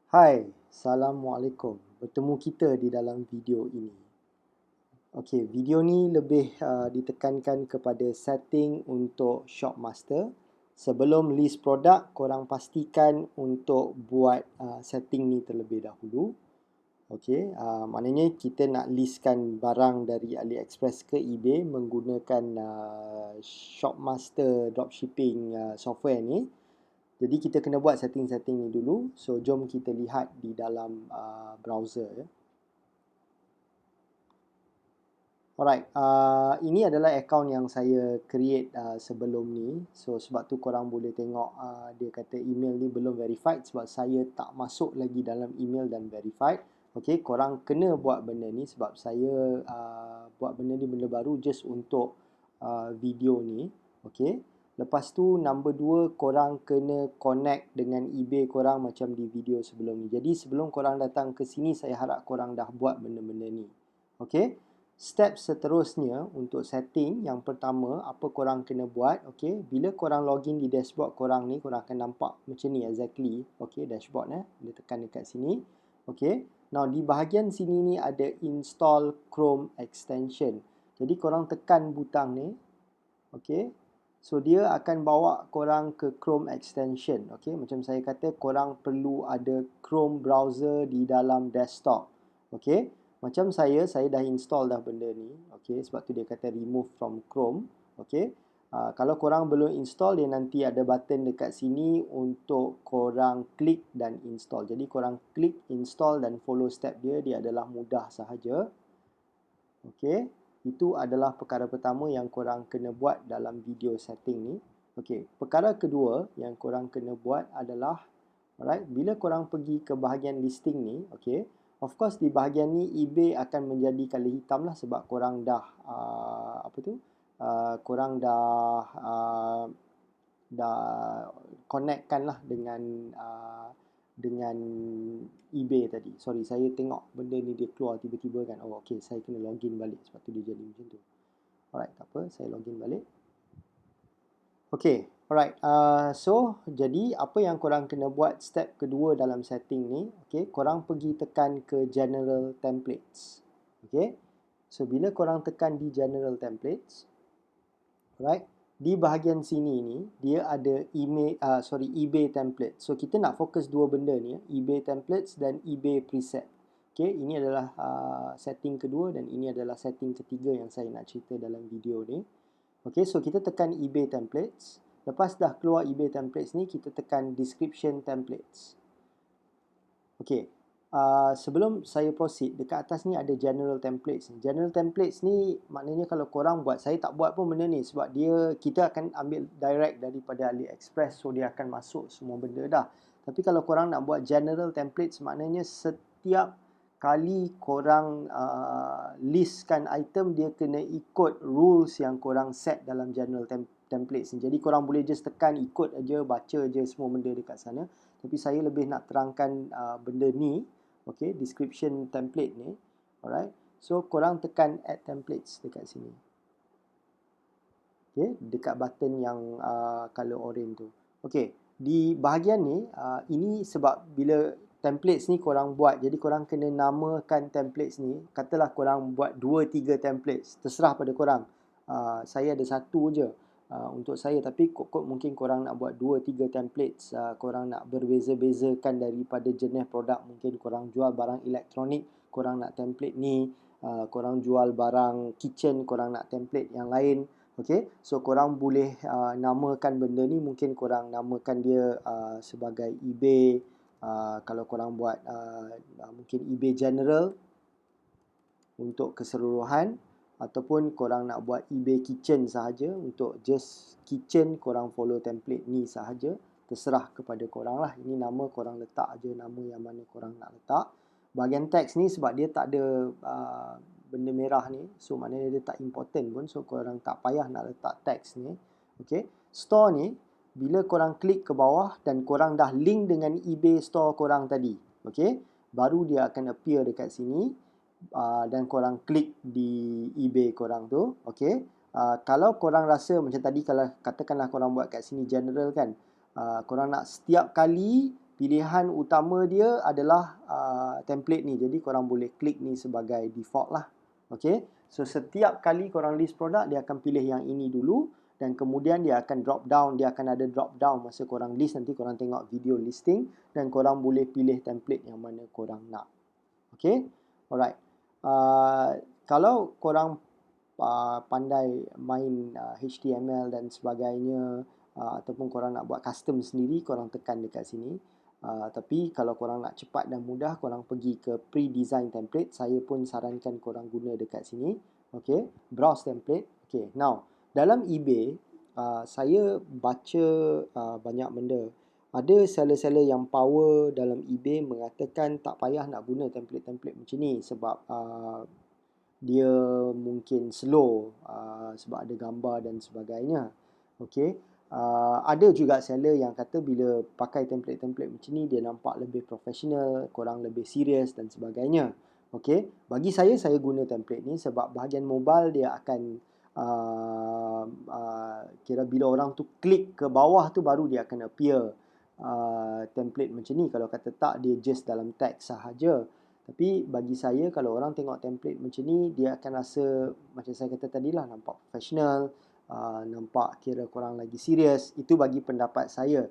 Hai, Assalamualaikum. Bertemu kita di dalam video ini. Okey, video ni lebih ditekankan kepada setting untuk Shopmaster. Sebelum list produk, korang pastikan untuk buat setting ni terlebih dahulu. Okey, maknanya kita nak listkan barang dari AliExpress ke eBay menggunakan Shopmaster dropshipping software ni. Jadi kita kena buat setting-setting ni dulu. So jom kita lihat di dalam browser ya. Alright, ini adalah akaun yang saya create sebelum ni. So sebab tu korang boleh tengok dia kata email ni belum verified sebab saya tak masuk lagi dalam email dan verified. Okay, korang kena buat benda ni sebab saya buat benda ni benda baru just untuk video ni. Okay, lepas tu number 2, korang kena connect dengan eBay korang macam di video sebelum ni. Jadi sebelum korang datang ke sini, saya harap korang dah buat benda-benda ni. Okay, step seterusnya untuk setting, yang pertama apa korang kena buat, okay, bila korang login di dashboard korang ni, korang akan nampak macam ni exactly, okay, dashboard dia tekan dekat sini, okay. Now di bahagian sini ni ada install Chrome extension, jadi korang tekan butang ni, okay. So dia akan bawa korang ke Chrome extension, okay. Macam saya kata, korang perlu ada Chrome browser di dalam desktop, okay. Macam saya dah install dah benda ni, okay. Sebab tu dia kata remove from Chrome, okay. Kalau korang belum install, dia nanti ada button dekat sini untuk korang klik dan install. Jadi korang klik install dan follow step dia, dia adalah mudah sahaja, okay. Itu adalah perkara pertama yang korang kena buat dalam video setting ni. Okey, perkara kedua yang korang kena buat adalah, alright, bila korang pergi ke bahagian listing ni, okey, of course di bahagian ni eBay akan menjadi colour hitam lah sebab korang dah korang dah connectkan lah dengan eBay tadi. Sorry, saya tengok benda ni dia keluar tiba-tiba kan. Oh, okay, saya kena login balik sebab tu dia jadi macam tu. Alright, tak apa, saya login balik. Okay, alright. So, jadi apa yang korang kena buat step kedua dalam setting ni, okay, korang pergi tekan ke General Templates. Okay, so bila korang tekan di General Templates, alright, di bahagian sini ni dia ada eBay template. So kita nak fokus dua benda ni, eBay templates dan eBay preset. Okay, ini adalah setting kedua dan ini adalah setting ketiga yang saya nak cerita dalam video ni. Okay, so kita tekan eBay templates. Lepas dah keluar eBay templates ni, kita tekan description templates. Okay, sebelum saya proceed, dekat atas ni ada general templates. General templates ni maknanya kalau korang buat, saya tak buat pun benda ni sebab kita akan ambil direct daripada AliExpress, so dia akan masuk semua benda dah. Tapi kalau korang nak buat general templates, maknanya setiap kali korang listkan item, dia kena ikut rules yang korang set dalam general templates ni. Jadi korang boleh just tekan ikut aja, baca aja semua benda dekat sana. Tapi saya lebih nak terangkan benda ni, okay, description template ni. Alright, so korang tekan add templates dekat sini, okay, dekat button yang color orange tu. Okay, di bahagian ni, ini sebab bila templates ni korang buat, jadi korang kena namakan templates ni. Katalah korang buat 2-3 templates, terserah pada korang. Saya ada satu je untuk saya, tapi kot mungkin korang nak buat 2-3 templates, korang nak berbeza-bezakan daripada jenis produk. Mungkin korang jual barang elektronik, korang nak template ni, korang jual barang kitchen, korang nak template yang lain. Okay, so korang boleh namakan benda ni, mungkin korang namakan dia sebagai eBay, kalau korang buat mungkin eBay General untuk keseluruhan, ataupun korang nak buat eBay Kitchen sahaja, untuk just kitchen korang follow template ni sahaja. Terserah kepada korang lah. Ini nama korang letak aja nama yang mana korang nak letak. Bahagian teks ni sebab dia tak ada benda merah ni, so maknanya dia tak important pun, so korang tak payah nak letak teks ni. Okay, store ni bila korang klik ke bawah dan korang dah link dengan eBay store korang tadi, okay, baru dia akan appear dekat sini. Dan korang klik di eBay korang tu, okay. Kalau korang rasa macam tadi, kalau katakanlah korang buat kat sini general kan, korang nak setiap kali pilihan utama dia adalah template ni. Jadi korang boleh klik ni sebagai default lah. Okay, so setiap kali korang list produk, dia akan pilih yang ini dulu, dan kemudian dia akan drop down. Dia akan ada drop down masa korang list. Nanti korang tengok video listing dan korang boleh pilih template yang mana korang nak. Okay, alright. Kalau korang pandai main HTML dan sebagainya, ataupun korang nak buat custom sendiri, korang tekan dekat sini. Tapi kalau korang nak cepat dan mudah, korang pergi ke pre-design template. Saya pun sarankan korang guna dekat sini. Okay, browse template. Okay, now dalam eBay, saya baca banyak benda. Ada seller-seller yang power dalam eBay mengatakan tak payah nak guna template-template macam ni sebab dia mungkin slow, sebab ada gambar dan sebagainya. Okay, ada juga seller yang kata bila pakai template-template macam ni, dia nampak lebih profesional, korang lebih serius dan sebagainya. Okay, bagi saya guna template ni sebab bahagian mobile dia akan kira bila orang tu klik ke bawah tu baru dia akan appear template macam ni. Kalau kata tak, dia just dalam teks sahaja. Tapi bagi saya, kalau orang tengok template macam ni, dia akan rasa macam saya kata tadilah, nampak profesional, nampak kira korang lagi serius. Itu bagi pendapat saya.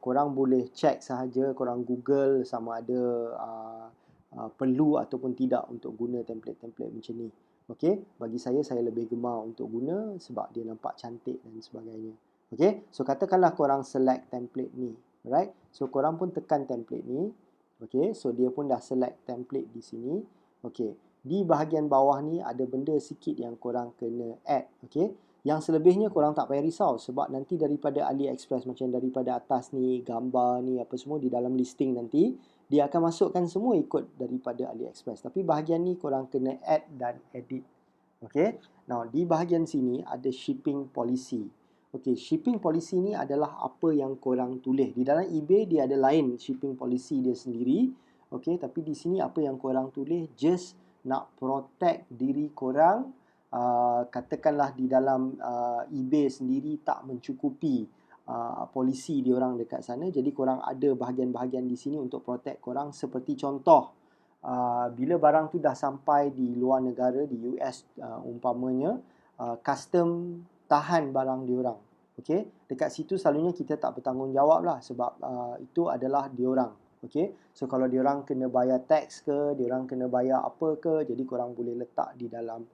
Korang boleh check sahaja, korang Google sama ada perlu ataupun tidak untuk guna template-template macam ni. Okay, bagi saya lebih gemar untuk guna sebab dia nampak cantik dan sebagainya. Okay, so katakanlah korang select template ni, right? So korang pun tekan template ni. Okay, so dia pun dah select template di sini. Okay, di bahagian bawah ni ada benda sikit yang korang kena add. Okay, yang selebihnya korang tak payah risau sebab nanti daripada AliExpress, macam daripada atas ni, gambar ni, apa semua di dalam listing nanti, dia akan masukkan semua ikut daripada AliExpress. Tapi bahagian ni korang kena add dan edit. Okay, now di bahagian sini ada shipping policy. Okay, shipping policy ni adalah apa yang korang tulis. Di dalam eBay dia ada lain shipping policy dia sendiri. Okay, tapi di sini apa yang korang tulis, just nak protect diri korang. Katakanlah di dalam eBay sendiri tak mencukupi polisi diorang dekat sana. Jadi korang ada bahagian-bahagian di sini untuk protect korang. Seperti contoh, bila barang tu dah sampai di luar negara, di US umpamanya, custom tahan barang diorang. Okay, dekat situ selalunya kita tak bertanggungjawab lah sebab itu adalah diorang. Okay, so kalau diorang kena bayar tax ke, diorang kena bayar apa ke, jadi korang boleh letak di dalam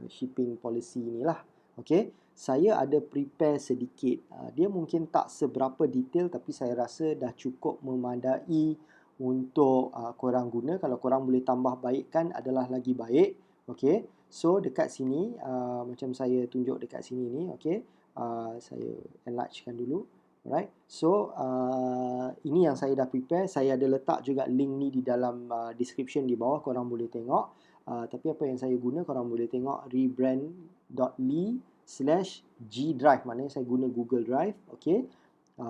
shipping policy ni lah. Okay, saya ada prepare sedikit. Dia mungkin tak seberapa detail tapi saya rasa dah cukup memadai untuk korang guna. Kalau korang boleh tambah baikkan adalah lagi baik. Okay, so dekat sini macam saya tunjuk dekat sini ni. Okay, saya enlargekan dulu. Alright, so ini yang saya dah prepare. Saya ada letak juga link ni di dalam description di bawah, korang boleh tengok. Tapi apa yang saya guna, korang boleh tengok rebrand.ly/G-Drive. Maknanya saya guna Google Drive. Okay,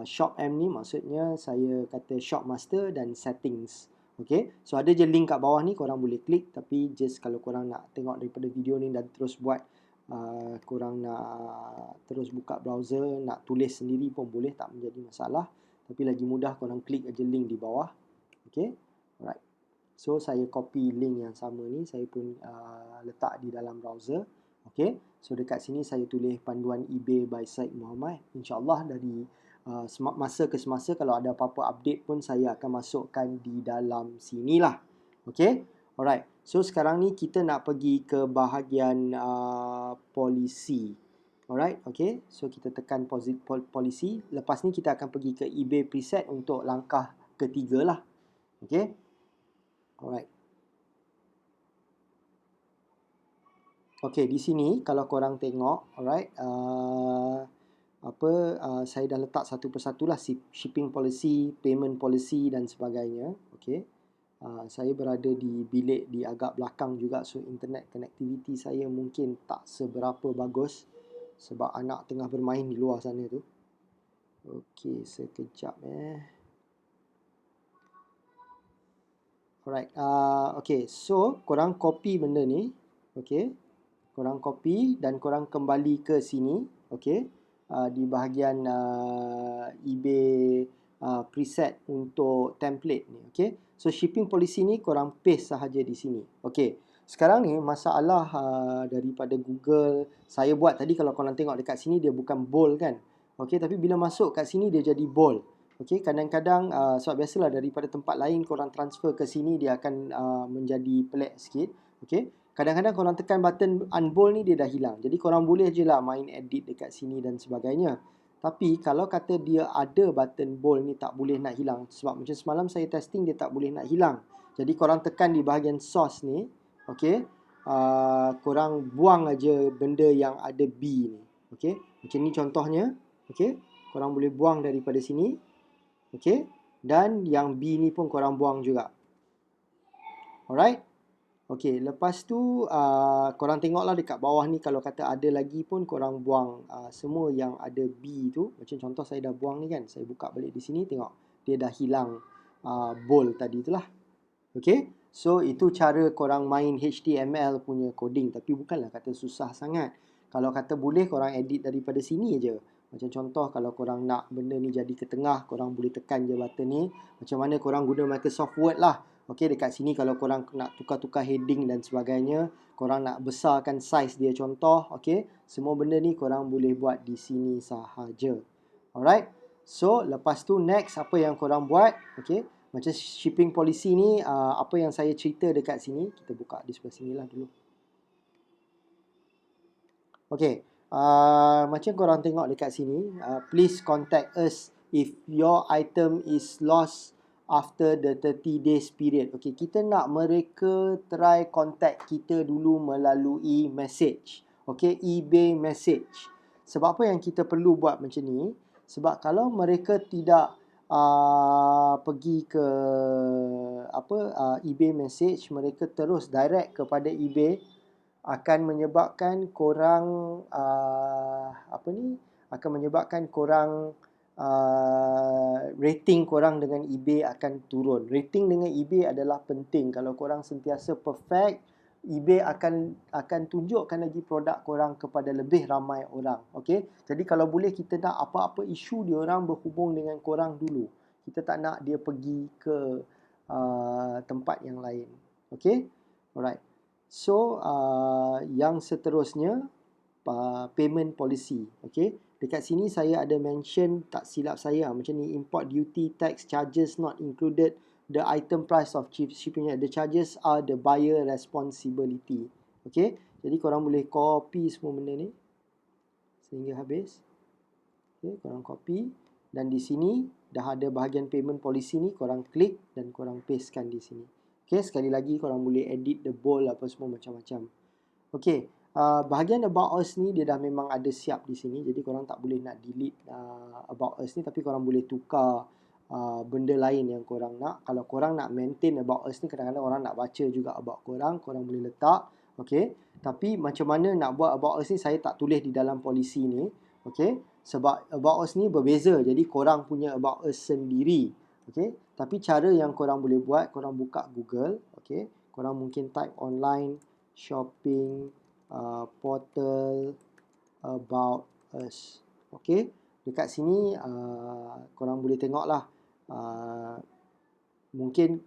Shop M ni maksudnya saya kata Shop Master dan Settings. Okay, so ada je link kat bawah ni, korang boleh klik. Tapi just kalau korang nak tengok daripada video ni dan terus buat, korang nak terus buka browser, nak tulis sendiri pun boleh, tak menjadi masalah. Tapi lagi mudah korang klik aja link di bawah. Okay, alright. So saya copy link yang sama ni, saya pun letak di dalam browser. Okay, so dekat sini saya tulis panduan eBay by Syed Muhammad. InsyaAllah dari masa ke semasa kalau ada apa-apa update pun saya akan masukkan di dalam sini lah. Okay, alright. So sekarang ni kita nak pergi ke bahagian polisi. Alright, okay. So kita tekan polisi. Lepas ni kita akan pergi ke eBay preset untuk langkah ketiga lah. Okay, alright. Okay, di sini kalau korang tengok, alright, saya dah letak satu persatu lah, shipping policy, payment policy dan sebagainya. Okay, saya berada di bilik di agak belakang juga, so internet connectivity saya mungkin tak seberapa bagus sebab anak tengah bermain di luar sana tu. Okay, sekejap alright, okay, so korang copy benda ni. Okay, korang copy dan korang kembali ke sini. Okay, di bahagian eBay preset untuk template ni. Okay, so shipping policy ni korang paste sahaja di sini. Okay, sekarang ni masalah daripada Google saya buat tadi, kalau korang tengok dekat sini dia bukan bold kan. Okay, tapi bila masuk kat sini dia jadi bold. Okay, kadang-kadang sebab biasalah daripada tempat lain korang transfer ke sini dia akan menjadi pelik sikit. Okay, kadang-kadang korang tekan button unbold ni dia dah hilang. Jadi korang boleh je lah main edit dekat sini dan sebagainya. Tapi kalau kata dia ada button bold ni tak boleh nak hilang. Sebab macam semalam saya testing dia tak boleh nak hilang. Jadi korang tekan di bahagian source ni. Okay, korang buang aja benda yang ada B ni. Okay, macam ni contohnya. Okay, korang boleh buang daripada sini. Okay, dan yang B ni pun korang buang juga. Alright. Okay, lepas tu korang tengoklah dekat bawah ni, kalau kata ada lagi pun korang buang semua yang ada B tu. Macam contoh saya dah buang ni kan. Saya buka balik di sini, tengok dia dah hilang bold tadi tu lah. Okay, so itu cara korang main HTML punya coding. Tapi bukanlah kata susah sangat. Kalau kata boleh korang edit daripada sini je. Macam contoh kalau korang nak benda ni jadi ke tengah, korang boleh tekan je button ni. Macam mana korang guna Microsoft Word lah. Okay, dekat sini kalau korang nak tukar-tukar heading dan sebagainya, korang nak besarkan size dia contoh. Okay, semua benda ni korang boleh buat di sini sahaja. Alright, so lepas tu next apa yang korang buat. Okay, macam shipping policy ni, apa yang saya cerita dekat sini, kita buka di sebelah sini lah dulu. Okay, macam korang tengok dekat sini, please contact us if your item is lost after the 30 days period. Okay, kita nak mereka try contact kita dulu melalui message. Okay, eBay message. Sebab apa yang kita perlu buat macam ni? Sebab kalau mereka tidak pergi ke eBay message, mereka terus direct kepada eBay, akan menyebabkan korang akan menyebabkan korang rating korang dengan eBay akan turun. Rating dengan eBay adalah penting. Kalau korang sentiasa perfect, eBay akan tunjukkan lagi produk korang kepada lebih ramai orang. Okay, jadi kalau boleh kita nak apa-apa isu dia orang berhubung dengan korang dulu. Kita tak nak dia pergi ke tempat yang lain. Okay, alright. So yang seterusnya payment policy. Okay, dekat sini saya ada mention, tak silap saya macam ni, import duty, tax, charges not included, the item price of shipping, the charges are the buyer responsibility. Okay, jadi korang boleh copy semua benda ni sehingga habis. Okay, korang copy dan di sini dah ada bahagian payment policy ni, korang klik dan korang pastekan di sini. Okay, sekali lagi korang boleh edit the bold apa semua macam-macam. Okay, bahagian about us ni dia dah memang ada siap di sini. Jadi korang tak boleh nak delete about us ni, tapi korang boleh tukar benda lain yang korang nak. Kalau korang nak maintain about us ni, kadang-kadang orang nak baca juga about korang, korang boleh letak. Okay, tapi macam mana nak buat about us ni saya tak tulis di dalam polisi ni. Okay, sebab about us ni berbeza. Jadi korang punya about us sendiri. Okay, tapi cara yang korang boleh buat, korang buka Google. Okay, korang mungkin type online shopping portal about us. Okay, dekat sini korang boleh tengok lah. Mungkin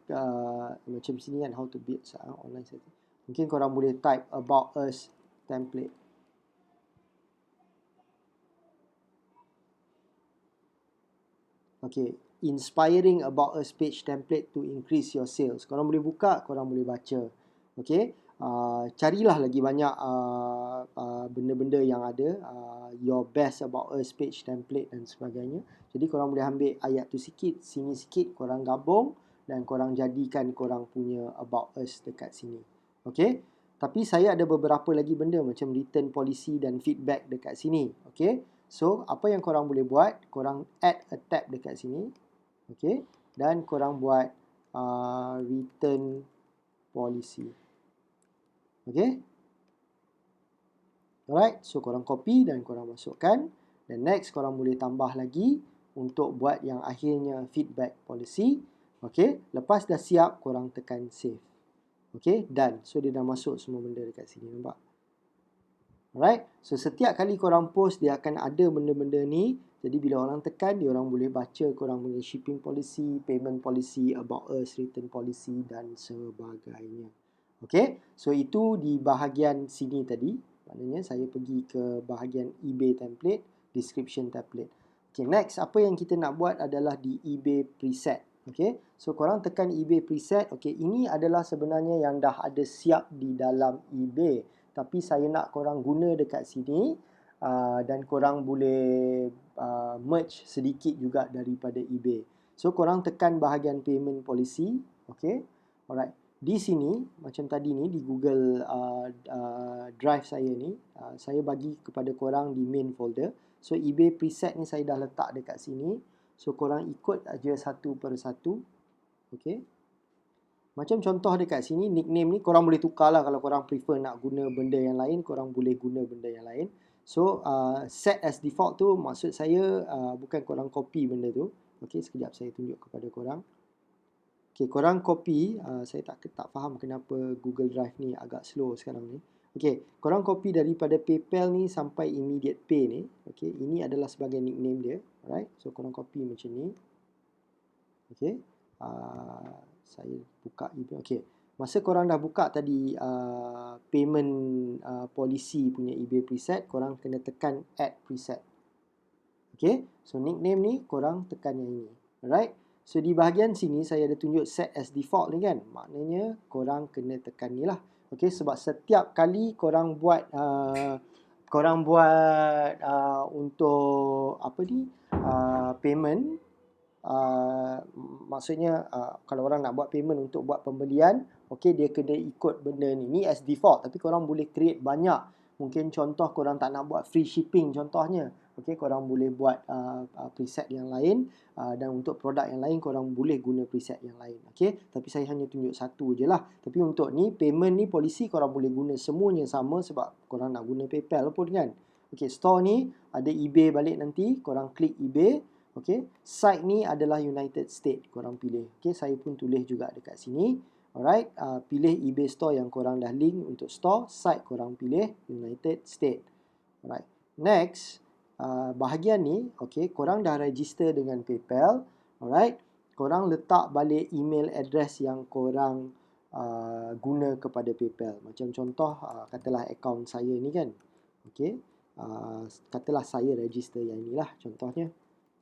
macam sini kan, how to build online setting. Mungkin korang boleh type about us template. Okay, inspiring about us page template to increase your sales. Korang boleh buka, korang boleh baca. Okay, carilah lagi banyak benda-benda yang ada, your best about us page template dan sebagainya. Jadi korang boleh ambil ayat tu sikit, sini sikit, korang gabung dan korang jadikan korang punya about us dekat sini. Okay, tapi saya ada beberapa lagi benda macam return policy dan feedback dekat sini. Okay, so apa yang korang boleh buat, korang add a tab dekat sini. Okay, dan korang buat return policy. Okay, alright, so korang copy dan korang masukkan. Dan next korang boleh tambah lagi untuk buat yang akhirnya feedback policy. Okay, lepas dah siap korang tekan save. Okay, done. So dia dah masuk semua benda dekat sini, nampak? Alright, so setiap kali korang post dia akan ada benda-benda ni. Jadi bila orang tekan, dia orang boleh baca korang punya shipping policy, payment policy, about us, return policy dan sebagainya. Okay, so itu di bahagian sini tadi. Maknanya saya pergi ke bahagian eBay template, description template. Okay, next apa yang kita nak buat adalah di eBay preset. Okay, so korang tekan eBay preset. Okay, ini adalah sebenarnya yang dah ada siap di dalam eBay. Tapi saya nak korang guna dekat sini. Dan korang boleh merge sedikit juga daripada eBay. So korang tekan bahagian payment policy. Okay, alright. Di sini macam tadi ni di Google Drive saya ni, saya bagi kepada korang di main folder. So eBay preset ni saya dah letak dekat sini. So korang ikut aja satu per satu. Okay. Macam contoh dekat sini, nickname ni korang boleh tukar lah. Kalau korang prefer nak guna benda yang lain, korang boleh guna benda yang lain. So set as default tu maksud saya bukan korang copy benda tu. Okay, sekejap saya tunjuk kepada korang. Okay, korang copy. Saya tak faham kenapa Google Drive ni agak slow sekarang ni. Okay, korang copy daripada PayPal ni sampai Immediate Pay ni. Okay, ini adalah sebagai nickname dia. Alright, so korang copy macam ni. Okay, saya buka eBay. Okay, masa korang dah buka tadi payment policy punya eBay preset, korang kena tekan add preset. Okay, so nickname ni korang tekan yang ini. Alright, so di bahagian sini saya ada tunjuk set as default ni kan. Maknanya korang kena tekan ni lah. Okay, sebab setiap kali korang buat untuk apa ni payment, maksudnya kalau orang nak buat payment untuk buat pembelian, okay, dia kena ikut benda ni. Ni as default, tapi korang boleh create banyak. Mungkin contoh korang tak nak buat free shipping contohnya. Okay, korang boleh buat preset yang lain, dan untuk produk yang lain korang boleh guna preset yang lain. Okay, tapi saya hanya tunjuk satu je lah. Tapi untuk ni payment ni polisi korang boleh guna semuanya sama sebab korang nak guna PayPal pun kan. Okay, store ni ada eBay balik nanti, korang klik eBay. Okay, site ni adalah United States, korang pilih. Okay, saya pun tulis juga dekat sini. Alright, pilih eBay store yang korang dah link untuk store. Site korang pilih United States. Alright, next, bahagian ni, okay, korang dah register dengan PayPal. Alright, korang letak balik email address yang korang guna kepada PayPal. Macam contoh, katalah akaun saya ni kan. Okay, katalah saya register yang ni lah contohnya.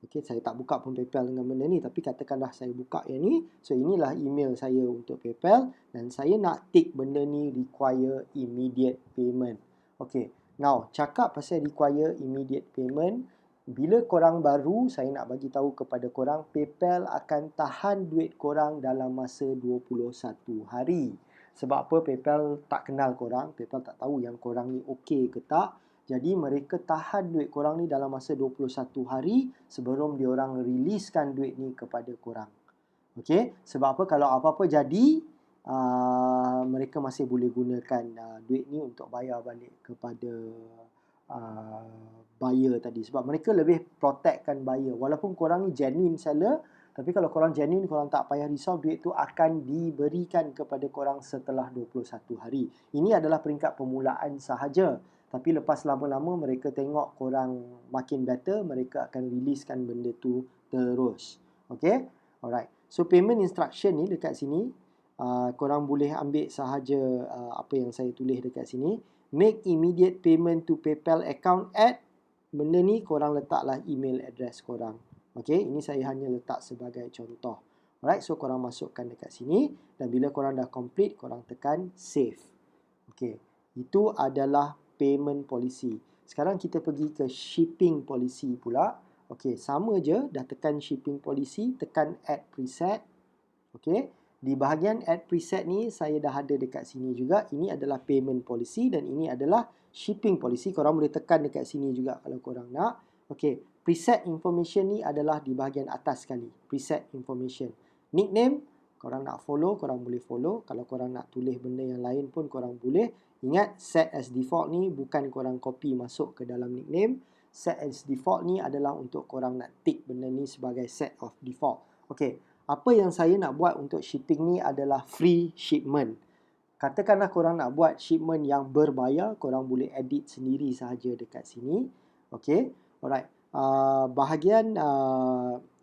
Okay, saya tak buka pun PayPal dengan benda ni, tapi katakanlah saya buka yang ni. So inilah email saya untuk PayPal dan saya nak tick benda ni require immediate payment. Okay, now cakap pasal require immediate payment, bila korang baru, saya nak bagi tahu kepada korang, PayPal akan tahan duit korang dalam masa 21 hari. Sebab apa? PayPal tak kenal korang, PayPal tak tahu yang korang ni okay ke tak. Jadi mereka tahan duit korang ni dalam masa 21 hari sebelum diorang riliskan duit ni kepada korang. Okay, sebab apa? Kalau apa-apa jadi, mereka masih boleh gunakan duit ni untuk bayar balik kepada buyer tadi. Sebab mereka lebih protectkan buyer. Walaupun korang ni genuine seller, tapi kalau korang genuine, korang tak payah risau, duit tu akan diberikan kepada korang setelah 21 hari. Ini adalah peringkat permulaan sahaja. Tapi lepas lama-lama mereka tengok korang makin better, mereka akan riliskan benda tu terus. Okay, alright. So payment instruction ni dekat sini, korang boleh ambil sahaja apa yang saya tulis dekat sini. Make immediate payment to PayPal account at, benda ni korang letaklah email address korang. Okay, ini saya hanya letak sebagai contoh. Alright, so korang masukkan dekat sini dan bila korang dah complete, korang tekan save. Okay, itu adalah payment policy. Sekarang kita pergi ke shipping policy pula. Okay, sama je, dah tekan shipping policy, tekan add preset. Okay, di bahagian add preset ni saya dah ada dekat sini juga. Ini adalah payment policy dan ini adalah shipping policy. Korang boleh tekan dekat sini juga kalau korang nak. Okay, preset information ni adalah di bahagian atas sekali. Preset information. Nickname, korang nak follow, korang boleh follow. Kalau korang nak tulis benda yang lain pun korang boleh. Ingat, set as default ni bukan korang copy masuk ke dalam nickname. Set as default ni adalah untuk korang nak tick benda ni sebagai set of default. Okay, apa yang saya nak buat untuk shipping ni adalah free shipment. Katakanlah korang nak buat shipment yang berbayar, korang boleh edit sendiri sahaja dekat sini. Okay, alright. Bahagian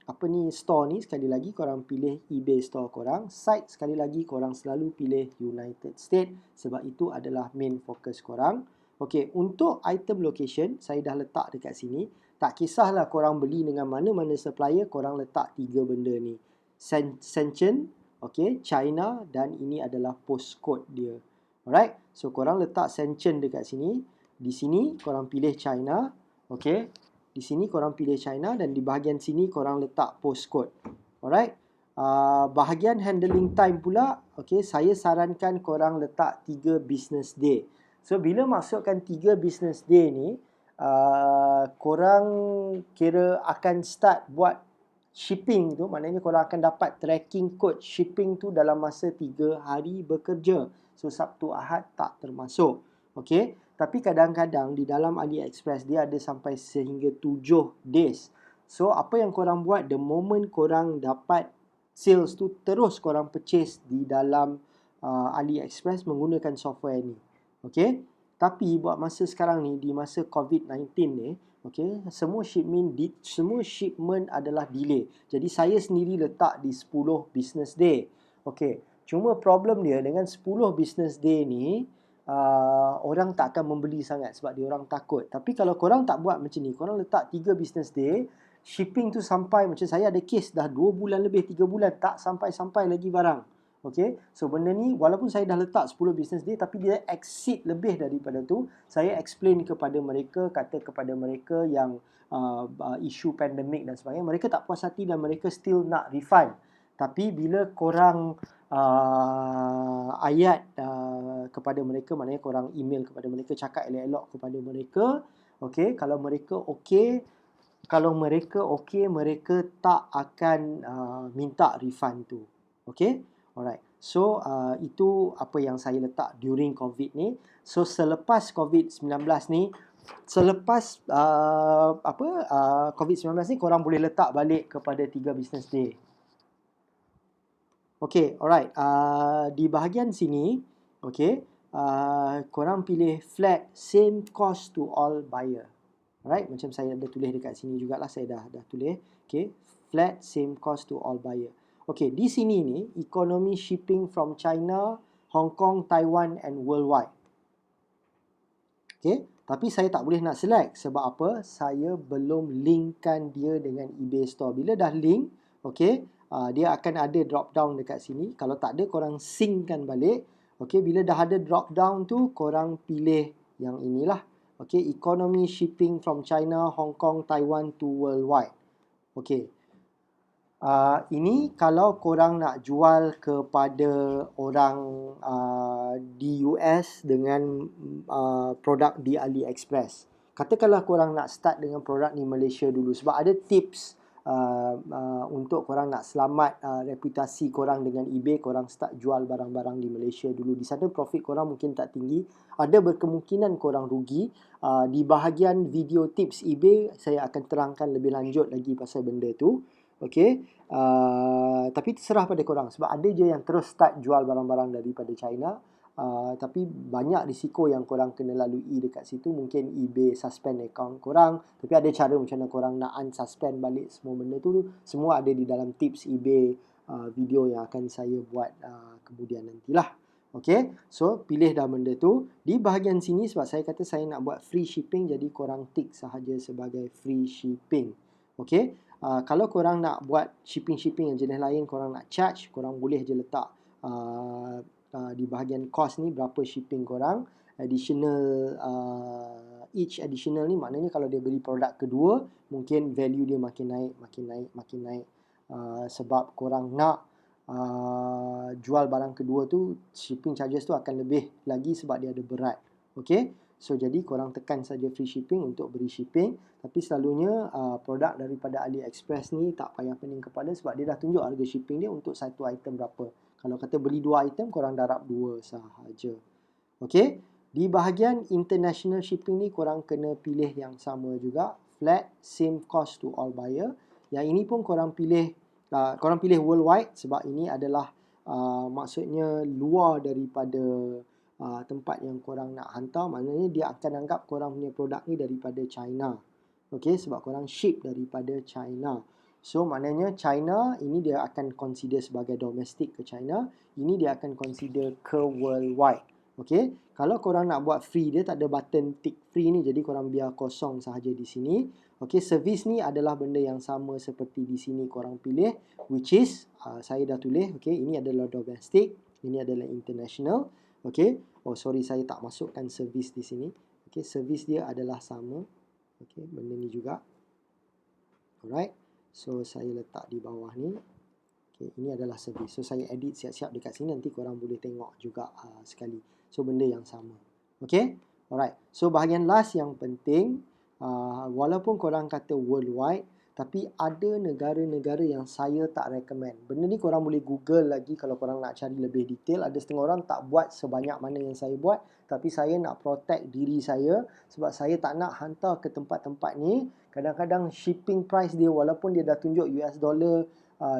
apa ni, store ni, sekali lagi korang pilih eBay store korang. Site, sekali lagi korang selalu pilih United States sebab itu adalah main fokus korang. Okey, untuk item location saya dah letak dekat sini. Tak kisahlah korang beli dengan mana-mana supplier, korang letak 3 benda ni. Shenzhen, okey, China, dan ini adalah postcode dia. Alright, so korang letak Shenzhen dekat sini. Di sini korang pilih China, okey. Di sini korang pilih China dan di bahagian sini korang letak postcode. Alright. Bahagian handling time pula, okay, saya sarankan korang letak 3 business day. So, bila masukkan 3 business day ni, korang kira akan start buat shipping tu, maknanya korang akan dapat tracking code shipping tu dalam masa 3 hari bekerja. So, Sabtu Ahad tak termasuk. Okay. Tapi kadang-kadang di dalam AliExpress dia ada sampai sehingga 7 days. So, apa yang korang buat, the moment korang dapat sales tu, terus korang purchase di dalam AliExpress menggunakan software ni. Okay. Tapi buat masa sekarang ni, di masa COVID-19 ni, okay, semua shipment adalah delay. Jadi, saya sendiri letak di 10 business day. Okay. Cuma problem dia dengan 10 business day ni, orang tak akan membeli sangat sebab dia orang takut. Tapi kalau korang tak buat macam ni, korang letak 3 business day, shipping tu sampai, macam saya ada case dah 2 bulan lebih, 3 bulan tak sampai-sampai lagi barang. Okay, so benda ni walaupun saya dah letak 10 business day tapi dia exceed lebih daripada tu. Saya explain kepada mereka, kata kepada mereka yang isu pandemik dan sebagainya, mereka tak puas hati dan mereka still nak refund. Tapi bila korang ayat kepada mereka, maknanya korang email kepada mereka, cakap elok-elok kepada mereka, okay, kalau mereka okay, mereka tak akan minta refund tu. Okay, alright. So, itu apa yang saya letak during COVID ni. So, selepas COVID-19 ni, selepas COVID-19 ni, korang boleh letak balik kepada 3 business day. Okay, alright. Di bahagian sini, okay, korang pilih flat same cost to all buyer. Alright, macam saya ada tulis dekat sini jugalah, saya dah tulis. Okay, flat same cost to all buyer. Okay, di sini ni, economy shipping from China, Hong Kong, Taiwan and worldwide. Okay, tapi saya tak boleh nak select. Sebab apa? Saya belum linkkan dia dengan eBay Store. Bila dah link, okay, dia akan ada drop down dekat sini. Kalau tak ada, korang synckan balik. Okay, bila dah ada drop down tu, korang pilih yang inilah. Okay, economy shipping from China, Hong Kong, Taiwan to worldwide. Okay. Ini kalau korang nak jual kepada orang di US dengan produk di AliExpress. Katakanlah korang nak start dengan produk di Malaysia dulu. Sebab ada tips untuk korang nak selamat reputasi korang dengan eBay, korang start jual barang-barang di Malaysia dulu. Di sana profit korang mungkin tak tinggi, ada berkemungkinan korang rugi. Di bahagian video tips eBay saya akan terangkan lebih lanjut lagi pasal benda tu. Okay, tapi terserah pada korang. Sebab ada je yang terus start jual barang-barang daripada China, tapi banyak risiko yang korang kena lalui dekat situ. Mungkin eBay suspend account korang, tapi ada cara macam mana korang nak unsuspend balik semua benda tu. Semua ada di dalam tips eBay video yang akan saya buat kemudian nantilah. Okay, so pilih dah benda tu. Di bahagian sini, sebab saya kata saya nak buat free shipping, jadi korang tick sahaja sebagai free shipping. Okay, kalau korang nak buat shipping-shipping yang jenis lain, korang nak charge, korang boleh je letak di bahagian cost ni berapa shipping korang. Additional, each additional ni maknanya kalau dia beli produk kedua, mungkin value dia makin naik. Sebab korang nak jual barang kedua tu, shipping charges tu akan lebih lagi sebab dia ada berat. Okay, so jadi korang tekan saja free shipping untuk beri shipping. Tapi selalunya produk daripada AliExpress ni tak payah pening kepala sebab dia dah tunjuk harga shipping dia untuk satu item berapa. Kalau kata beli 2 item, korang darab 2 sahaja. Okay, di bahagian international shipping ni korang kena pilih yang sama juga, flat same cost to all buyer. Yang ini pun korang pilih worldwide sebab ini adalah maksudnya luar daripada tempat yang korang nak hantar. Maknanya dia akan anggap korang punya produk ni daripada China. Okay, sebab korang ship daripada China. So maknanya China ini dia akan consider sebagai domestic ke China, ini dia akan consider ke worldwide. Okay, kalau korang nak buat free, dia tak ada button tick free ni, jadi korang biar kosong sahaja di sini. Okay, service ni adalah benda yang sama seperti di sini korang pilih, which is saya dah tulis. Okay, ini adalah domestic, ini adalah international. Okay, oh sorry, saya tak masukkan service di sini. Okay, service dia adalah sama. Okay, benda ni juga. Alright, so saya letak di bawah ni. Okay, ini adalah service. So saya edit siap-siap dekat sini, nanti korang boleh tengok juga sekali. So benda yang sama. Okay, alright. So bahagian last yang penting, walaupun korang kata worldwide, tapi ada negara-negara yang saya tak recommend. Benda ni korang boleh Google lagi kalau korang nak cari lebih detail. Ada setengah orang tak buat sebanyak mana yang saya buat, tapi saya nak protect diri saya sebab saya tak nak hantar ke tempat-tempat ni. Kadang-kadang shipping price dia, walaupun dia dah tunjuk US dollar,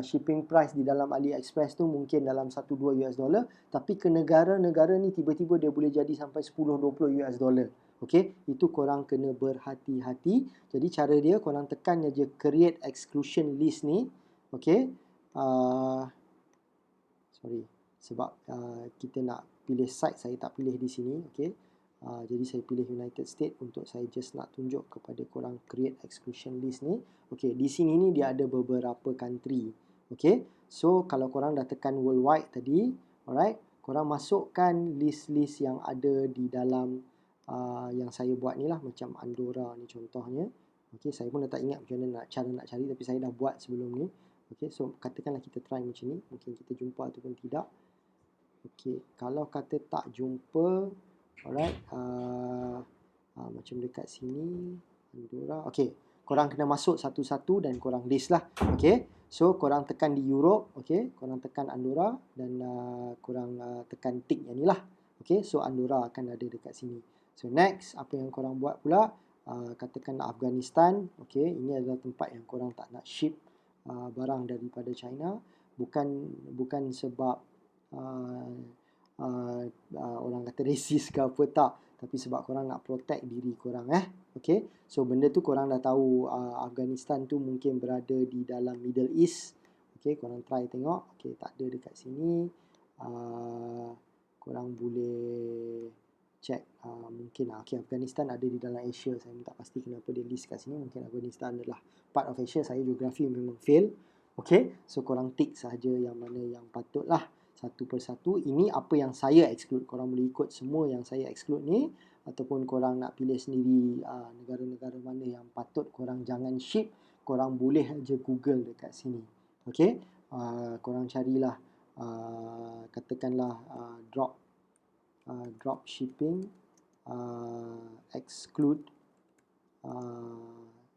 shipping price di dalam AliExpress tu mungkin dalam 1-2 US dollar, tapi ke negara-negara ni tiba-tiba dia boleh jadi sampai 10-20 US dollar. Okay, itu korang kena berhati-hati. Jadi cara dia, korang tekan je create exclusion list ni. Okay, sorry, sebab kita nak pilih site, saya tak pilih di sini. Okay, jadi saya pilih United States untuk saya just nak tunjuk kepada korang create exclusion list ni. Okay, di sini ni dia ada beberapa country. Okay, so kalau korang dah tekan worldwide tadi, alright, korang masukkan list-list yang ada di dalam yang saya buat ni lah, macam Andorra ni contohnya. Okay, saya pun dah tak ingat macam mana cara nak cari, tapi saya dah buat sebelum ni. Okay, so katakanlah kita try macam ni, mungkin kita jumpa ataupun tidak. Okay, kalau kata tak jumpa, alright, macam dekat sini Andorra. Okay, korang kena masuk satu-satu dan korang list lah. Okay, so korang tekan di Europe. Okay, korang tekan Andorra dan korang tekan tick yang ni lah. Okay, so Andorra akan ada dekat sini. So next, apa yang korang buat pula, katakanlah Afghanistan. Okay, ini adalah tempat yang korang tak nak ship barang daripada China. Bukan sebab orang kata racist ke apa, tak, tapi sebab korang nak protect diri korang. Okay, so benda tu korang dah tahu, Afghanistan tu mungkin berada di dalam Middle East. Okay, korang try tengok. Okay, tak ada dekat sini. Korang boleh check, mungkin okay, Afghanistan ada di dalam Asia. Saya minta pasti kenapa dia list kat sini. Mungkin Afghanistan adalah part of Asia. Saya geografi memang fail. Okay, so korang tick sahaja yang mana yang patut lah, satu persatu. Ini apa yang saya exclude. Korang boleh ikut semua yang saya exclude ni, ataupun korang nak pilih sendiri negara-negara mana yang patut korang jangan ship. Korang boleh aja Google dekat sini. Okay, korang carilah katakanlah drop shipping, exclude,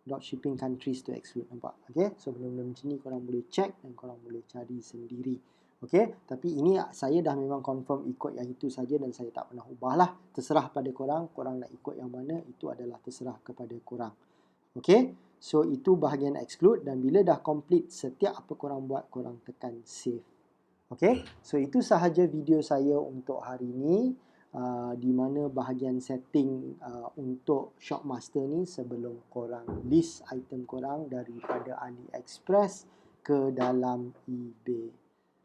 drop shipping countries to exclude. Nampak? Okay, so benda-benda macam ni korang boleh check dan korang boleh cari sendiri. Okay, tapi ini saya dah memang confirm ikut yang itu saja dan saya tak pernah ubah lah. Terserah pada korang, korang nak ikut yang mana, itu adalah terserah kepada korang. Okay, so itu bahagian exclude, dan bila dah complete setiap apa korang buat, korang tekan save. Okay, so itu sahaja video saya untuk hari ini, di mana bahagian setting untuk Shopmaster ni sebelum korang list item korang daripada AliExpress ke dalam eBay.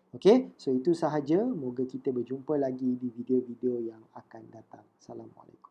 Okay, so itu sahaja. Moga kita berjumpa lagi di video-video yang akan datang. Assalamualaikum.